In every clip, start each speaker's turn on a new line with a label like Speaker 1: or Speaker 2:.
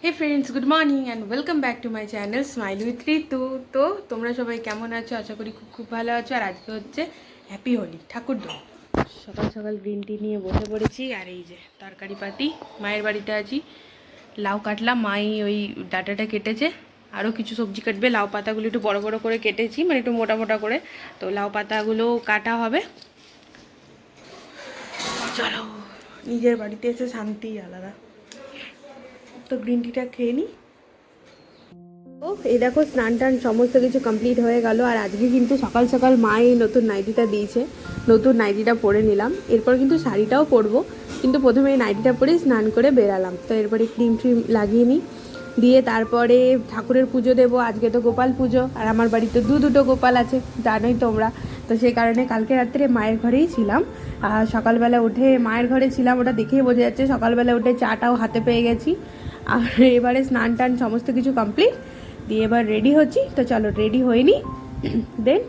Speaker 1: Hey friends, good morning and welcome back to my channel smile with Ritu. তো তোমরা সবাই কেমন আছো? আশা করি খুব খুব ভালো আছো। আর আজকে হচ্ছে হ্যাপি হোলি, ঠাকুরদো। সকাল সকাল গ্রিন টি নিয়ে বসে পড়েছি। আর এই যে তরকারি পাতি, মায়ের বাড়িতে আছি। লাউ কাটলাম, মাই ওই ডাঁটাটা কেটেছে, আরও কিছু সবজি কাটবে। লাউ পাতাগুলো একটু বড় বড় করে কেটেছি, মানে একটু মোটা মোটা করে। তো লাউ পাতাগুলো কাটা হবে। চলো, নিজের বাড়িতে এসে শান্তি আলাদা। তো গ্রিন টিটা খেয়ে নিই। ও এই দেখো, স্নান টান সমস্ত কিছু কমপ্লিট হয়ে গেল। আর আজকে কিন্তু সকাল সকাল মা এই নতুন নাইটিটা দিয়েছে, নতুন নাইটিটা পরে নিলাম। এরপর কিন্তু শাড়িটাও পরবো, কিন্তু প্রথমে এই নাইটিটা পরেই স্নান করে বেরালাম। তো এরপরে ক্রিম ট্রিম লাগিয়ে নিই, দিয়ে তারপরে ঠাকুরের পুজো দেবো। আজকে তো গোপাল পুজো, আর আমার বাড়িতে দুটো গোপাল আছে, জানোই তোমরা। তো সেই কারণে কালকে রাত্রে মায়ের ঘরেই ছিলাম। আর সকালবেলা উঠে মায়ের ঘরে ছিলাম, ওটা দেখেই বোঝা যাচ্ছে। সকালবেলা উঠে চাটাও হাতে পেয়ে গেছি। আর এবারে স্নান টান সমস্ত কিছু কমপ্লিট দিয়ে এবার রেডি হচ্ছি। তো চলো রেডি হয়ে নি, দেন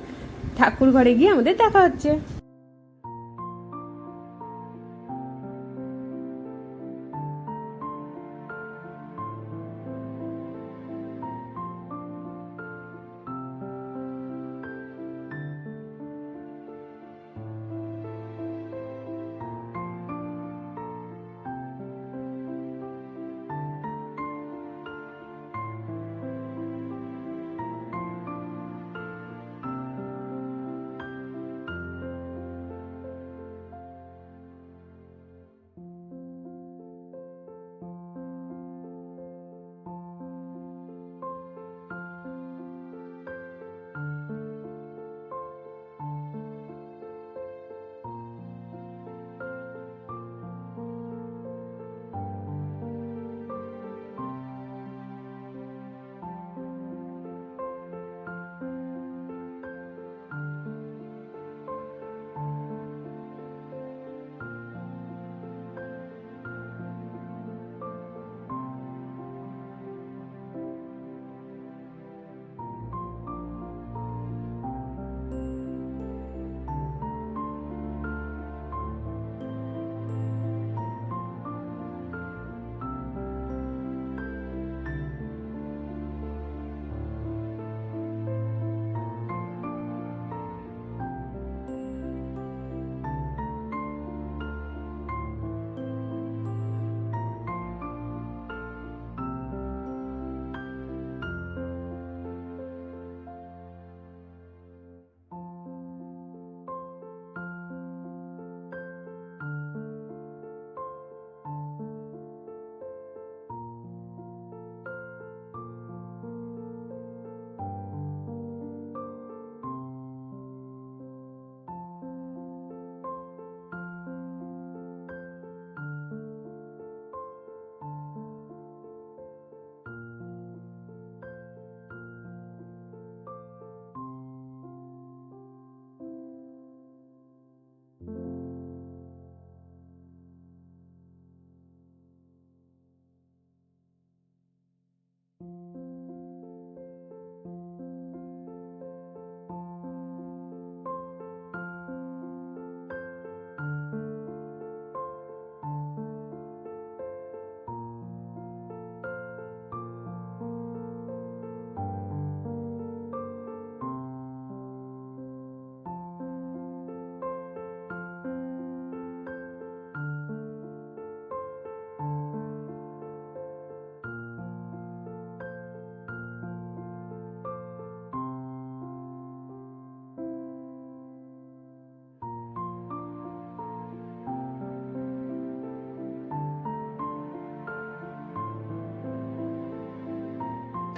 Speaker 1: ঠাকুর ঘরে গিয়ে আমাদের দেখা হচ্ছে।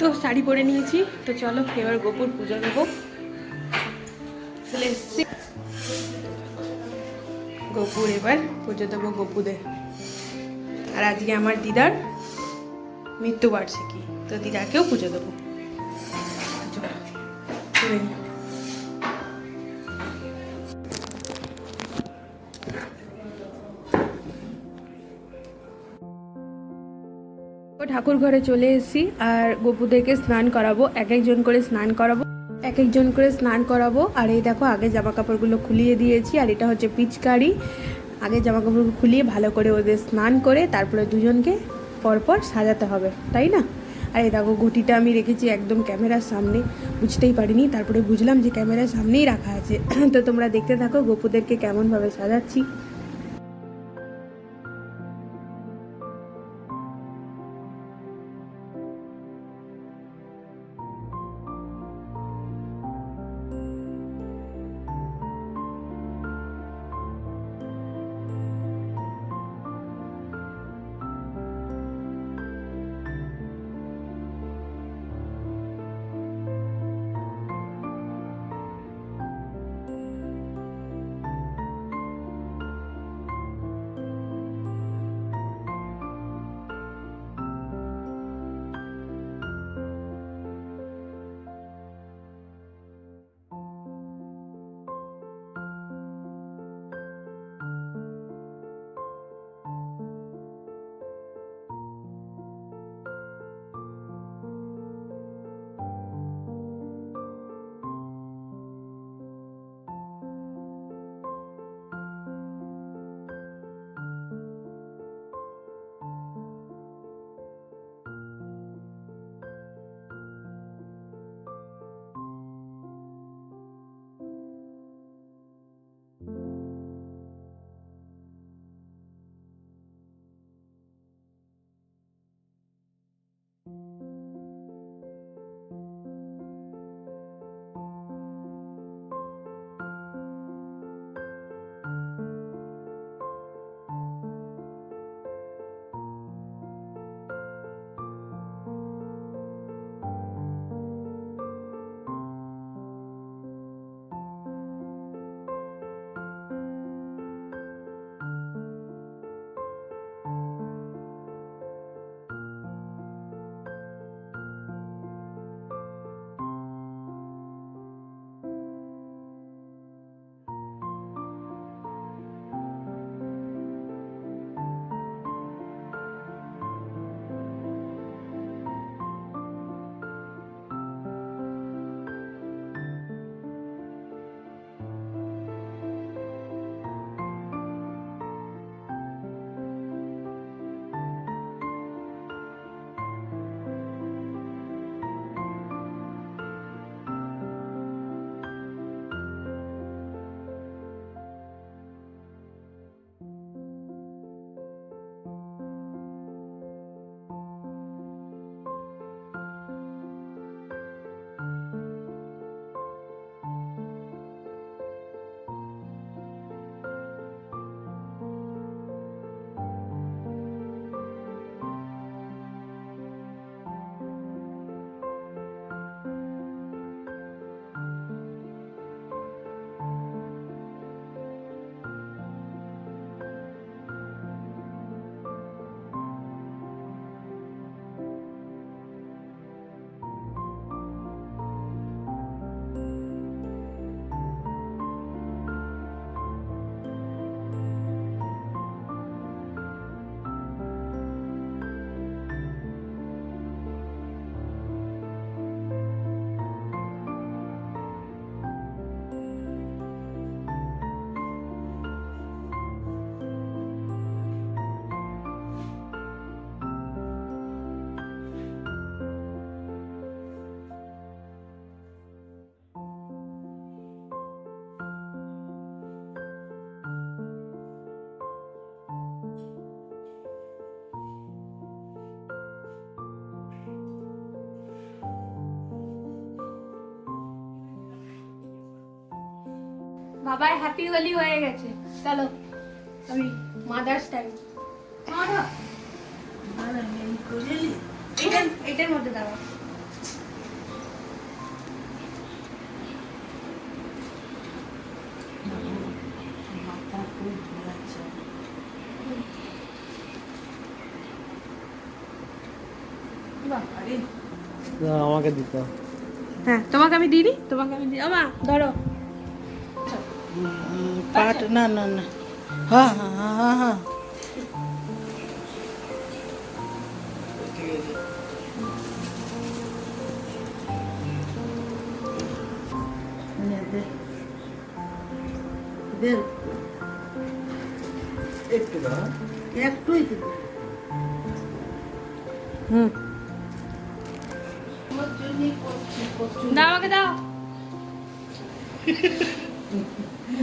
Speaker 1: তো শাড়ি পরে নিয়েছি, তো চলো এবার গোপুর পুজো দেবো। চলে এসছি, গোপুর এবার পুজো দেবো গোপুদের। আর আজকে আমার দিদার মৃত্যুবার্ষিকী, তো দিদাকেও পুজো দেবো। ঠাকুর ঘরে চলে এসেছি, আর গোপুদেরকে স্নান করাবো, এক একজন করে স্নান করাবো। আর এই দেখো, আগে জামা কাপড়গুলো খুলিয়ে দিয়েছি। আর এটা হচ্ছে পিচকারি। আগে জামা কাপড়গুলো খুলিয়ে ভালো করে ওদের স্নান করে তারপরে দুজনকে পরপর সাজাতে হবে, তাই না? আর এই দেখো ঘটিটা আমি রেখেছি একদম ক্যামেরার সামনে, বুঝতেই পারিনি, তারপরে বুঝলাম যে ক্যামেরার সামনেই রাখা আছে। তো তোমরা দেখতে থাকো গপুদেরকে কেমনভাবে সাজাচ্ছি। বাবার হ্যাপি হোলি হয়ে গেছে, চলো আমি মাদার্স টাইম এটার মধ্যে দাও।
Speaker 2: আমাকে দিতে,
Speaker 1: হ্যাঁ তোমাকে আমি দিই, তোমাকে আমি দিই। আমা ধরো
Speaker 2: পাট না না না, হ্যাঁ হ্যাঁ হ্যাঁ হ্যাঁ একটুই হুম
Speaker 1: দাও আমাকে দাও।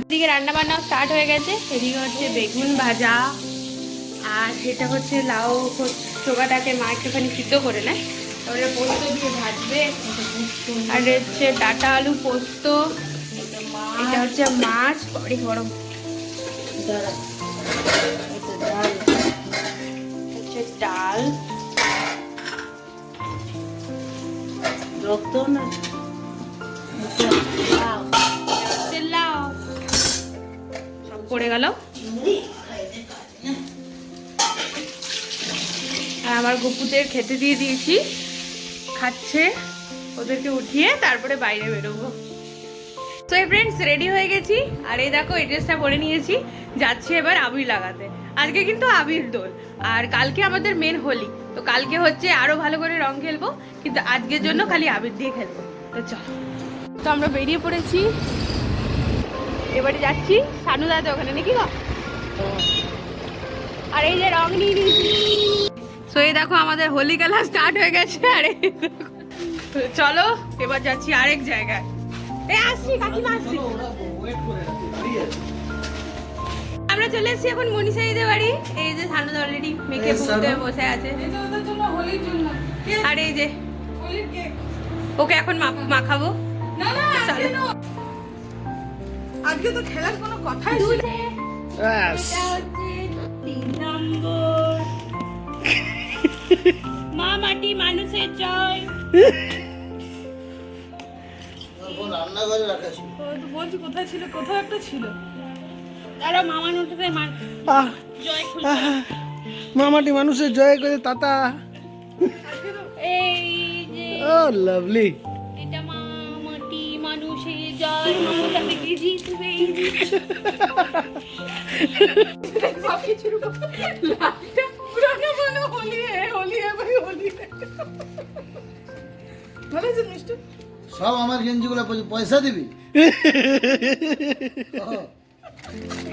Speaker 1: এদিকে রান্না বান্নাও স্টার্ট হয়ে গেছে। এদিকে হচ্ছে বেগুন ভাজা, আর এটা হচ্ছে লাউ চোখাটাকে মা একটুখানি সিদ্ধ করে নেয়, তারপরে পোস্ত দিয়ে ভাজবে। আর হচ্ছে ডাটা আলু পোস্ত, এটা হচ্ছে মাছ বড়ি গরম, হচ্ছে ডাল,
Speaker 2: রক্ত না
Speaker 1: হচ্ছে লাউ, সব পড়ে গেল। আর আমার গপুদের খেতে দিয়ে দিয়েছি, খাচ্ছে। ওদেরকে উঠিয়ে তারপরে বাইরে বেরোবো। তো এই ফ্রেন্ডস রেডি হয়ে গেছি, আর এই দেখো এই ড্রেসটা পরে নিয়েছি, যাচ্ছি এবার আবির লাগাতে। আজকে কিন্তু আবির দোল, আর কালকে আমাদের মেন হোলি, তো কালকে হচ্ছে আরো ভালো করে রং খেলবো, কিন্তু আজকের জন্য খালি আবির দিয়ে খেলবো। তো চলো, তো আমরা বেরিয়ে পড়েছি, এবারে যাচ্ছি সানু দাদা ওখানে নাকি গো। আর এই যে রং নিয়ে নিয়েছি। তো এই দেখো আমাদের হোলি খেলা স্টার্ট হয়ে গেছে। আরে চলো এবার যাচ্ছি আরেক জায়গায়। এই আসছি কাকিমা, আসছি। আমরা চলে এসেছি এখন মনীষাইদের বাড়ি। এই যে সানু অলরেডি মেখে বুঝতে বসে আছে, আর এই যে ওকে এখন মাখাবো।
Speaker 2: না না আজকে তো খেলার কোনো কথাই ছিল না।
Speaker 1: মা মাটি মানুষের জয়।
Speaker 3: রান্নাঘরে রাখা ছিল।
Speaker 2: বলছি কোথায় ছিল, কোথাও একটা ছিল।
Speaker 1: তারা মামা নোটে জয় খুলবে।
Speaker 3: মামাটি মানুষের জয় করে তাতা।
Speaker 1: এই যে
Speaker 3: ও লাভলি।
Speaker 1: এটা মা মাটি মানুষের জয়, মমতা থেকে জিতবে।
Speaker 2: সব কিছুর উপর লাইটটা পুরানো মনে হোলি ভাই হোলি। ভালো আছে মিষ্টি।
Speaker 3: সব আমার গেঞ্জিগুলো পয়সা দিবি?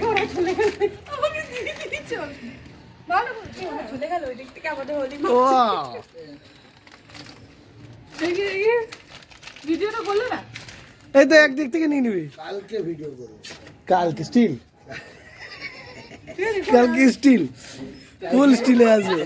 Speaker 2: ওরা চলে গেল, আমাকে দিয়ে দিচ্ছ। ভালো বলছি, ওরা চলে গেল ওই দিক থেকে আমাদের হোলি। ভিডিওটা করলো না?
Speaker 3: এই তো একদিক থেকে নিয়ে নিবি। কালকে ভিডিও করবো। কালকে স্টিল, কালকে স্টিল ফুল স্টিলে আসবে।